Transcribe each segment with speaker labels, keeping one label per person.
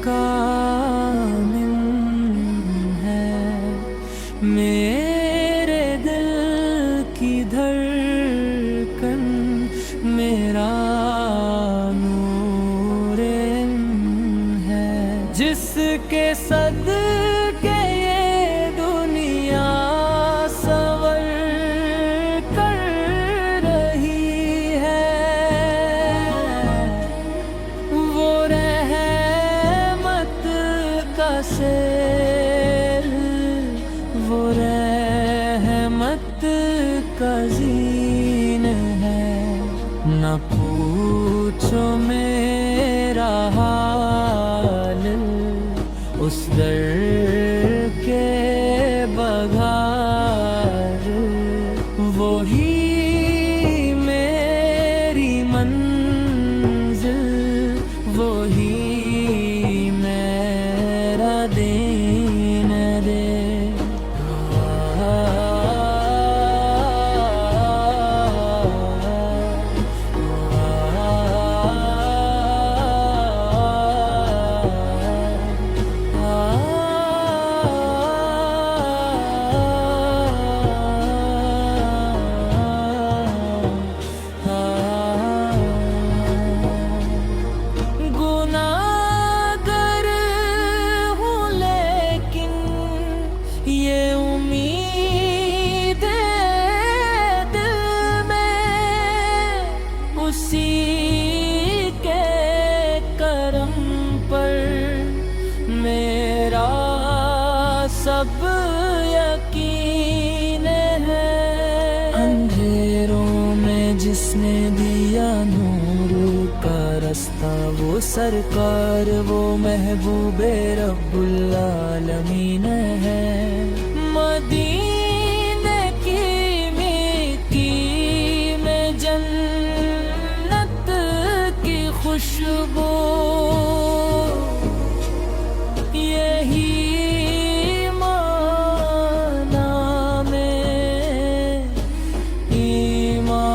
Speaker 1: कामिल है। मेरे दिल की धड़कन मेरा नूरे है, जिसके सदके ये दुनिया सवर कर रही है। वो रहमत का शेर, वो रहमत का ज़ीन है। न पूछो मेरा हाल उस दर के बघार, वो ही मेरी मंजिल, वो ही मेरा दीन दे। गुनाहगार हूँ लेकिन ये उम्मीद है दिल में, उसी के करम पर मेरा सब यकीन है। अंधेरों में जिसने दिया नूर का रास्ता, वो सरकार, वो महबूबे रब्बुल आलमीन है। मदीने की मिट्टी में जन्नत की खुशबू, यही माना में ईमान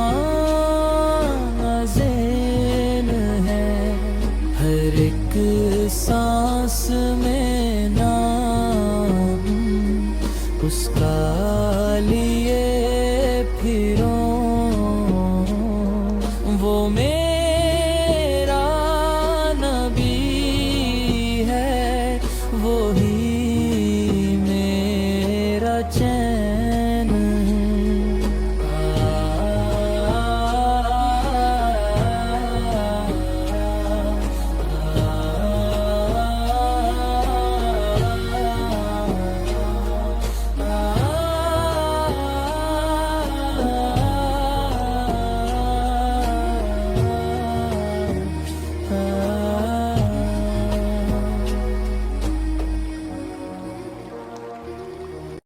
Speaker 1: ज़ेन है। हर एक सांस में नाम उसका